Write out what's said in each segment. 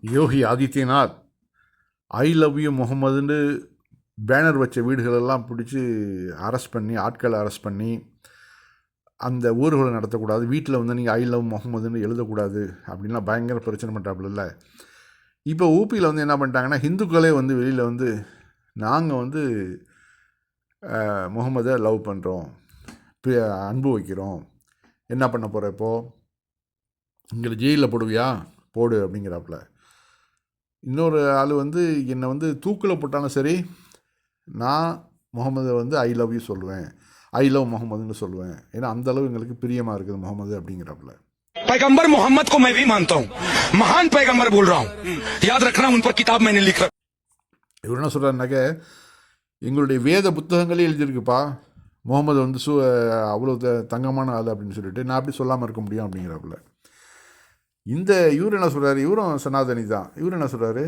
Yogi Adityanath I love you முகமதுன்னு banner வச்ச வீடுகளெல்லாம் பிடிச்சி அரெஸ்ட் பண்ணி ஆட்களை அரெஸ்ட் பண்ணி அந்த ஊர்களை நடத்தக்கூடாது, வீட்டில் வந்து நீங்கள் ஐ லவ் முகமதுன்னு எழுதக்கூடாது அப்படின்லாம் பயங்கர பிரச்சனை பண்ணுறாப்புல. இப்போ ஊபியில் வந்து என்ன பண்ணிட்டாங்கன்னா, ஹிந்துக்களே வந்து வெளியில் வந்து நாங்கள் வந்து முகமதை லவ் பண்ணுறோம், அன்பு வைக்கிறோம், என்ன பண்ண போகிற இப்போது, எங்களை ஜெயிலில் போடுவியா போடு அப்படிங்கிறாப்புல. இன்னொரு ஆள் வந்து என்னை வந்து தூக்கில் போட்டாலும் சரி நான் முகமது வந்து ஐ லவ் யூ சொல்லுவேன், ஐ லவ் முகமதுன்னு சொல்லுவேன், ஏன்னா அந்தளவு எங்களுக்கு பிரியமாக இருக்குது முகமது அப்படிங்கிறாப்புல. पैगंबर मोहम्मद को मैं भी मानता हूं, महान पैगंबर बोल रहा हूं, याद रखना उन पर किताब मैंने लिख रहा. இவர் என்ன சொல்கிறாருனாக்க, எங்களுடைய வேத புத்தகங்களே எழுதியிருக்குப்பா முகமது வந்து அவ்வளோ தங்கமான ஆள் அப்படின்னு சொல்லிட்டு நான் அப்படி சொல்லாமல் இருக்க முடியும் அப்படிங்கிறாப்புல. இந்த இவர் என்ன சொல்கிறாரு, இவரும் சனாதனி தான். இவர் என்ன சொல்கிறாரு,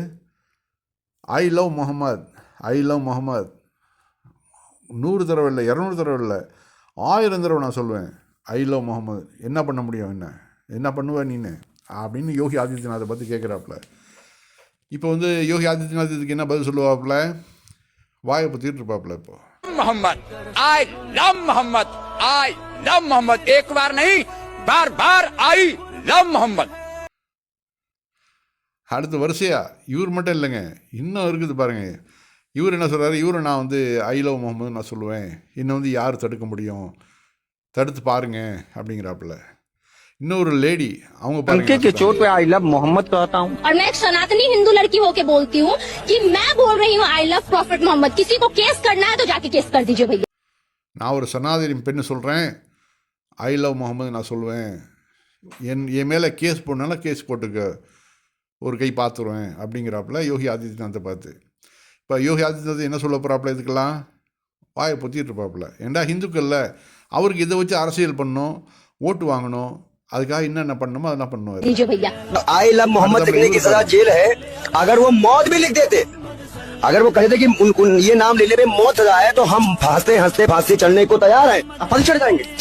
I love Mohammed, I love Mohammed 100 தடவை இல்லை, 200 தடவை இல்லை, 1000 தடவை நான் சொல்லுவேன் ஐ லவ் முகமது. என்ன பண்ண முடியும், என்ன பண்ணுவேன் நீன்னு அப்படின்னு யோகி ஆதித்யநாத்தை பற்றி கேட்குறாப்புல. இப்போ வந்து யோகி ஆதித்யநாத் இதுக்கு என்ன பதில் சொல்லுவாப்புல, வாயை பற்றிட்டு இருப்பாப்புல. இப்போ Mohammed I love Mohammed, I love Mohammed, एक बार नहीं बार बार आई लव मोहम्मद. அடுத்த வரிசையா இவர் மட்டும் இல்லைங்க, இன்னும் இருக்குது பாருங்கள். இவர் என்ன சொல்கிறாரு, இவரை நான் வந்து ஐ லவ் முகமது நான் சொல்லுவேன், என்னை வந்து யார் தடுக்க முடியும், தடுத்து பாருங்க அப்படிங்கிறாப்புல. இன்னொரு லேடி அவங்க पंखे के चोट पे आई लव मोहम्मद कहता हूँ और मैं एक सनातनी हिंदू लड़की होके बोलती हूँ कि मैं बोल रही हूँ आई लव प्रॉफिट मोहम्मद. किसी को केस करना है तो जाके केस कर दीजिए भैया. நான் ஒரு சனாதனி பெண்ணு சொல்கிறேன், ஐ லவ் முகமது நான் சொல்லுவேன், என் மேலே கேஸ் போடனால கேஸ் போட்டுக்க, ஒரு கை பார்த்துருவேன் அப்படிங்கிறாப்புல யோகி ஆதித்யநாத்தை பார்த்து. இப்போ யோகி ஆதித்யநாத் என்ன சொல்ல போகிறாப்புல, இதுக்கெல்லாம் வாயை பொத்திட்டு இருப்பாப்புல. ஏண்டா ஹிந்துக்களில் அவருக்கு இதை வச்சு அரசியல் பண்ணணும், ஓட்டு வாங்கணும், அதுக்காக என்னென்ன பண்ணணுமோ அதெல்லாம் பண்ணுவார். आई लव मोहम्मद लिखने की सजा जेल है. अगर वो मौत भी लिख देते, अगर वो कहते कि ये नाम लेने पे मौत सजा है, तो हम हंसते हंसते फांसी चढ़ने को तैयार हैं, फांसी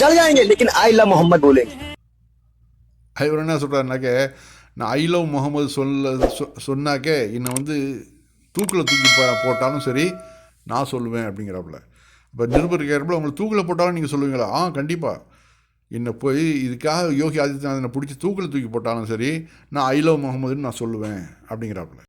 चढ़ जाएंगे, लेकिन आई लव मोहम्मद बोलेंगे. இவர் என்ன சொல்கிறாருனாக்க, நான் ஐ லவ் முகமது சொன்னாக்க என்னை வந்து தூக்கில் தூக்கி போட்டாலும் சரி நான் சொல்லுவேன் அப்படிங்கிறாப்புல. இப்போ நிருபர் கேட்கறப்பல உங்களுக்கு தூக்கில் போட்டாலும் நீங்கள் சொல்லுவீங்களா? கண்டிப்பாக. என்னை போய் இதுக்காக யோகி ஆதித்யநாத் என்னை பிடிச்சி தூக்கில் தூக்கி போட்டாலும் சரி நான் ஐ லவ் முகமதுன்னு நான் சொல்லுவேன் அப்படிங்கிறாப்புல.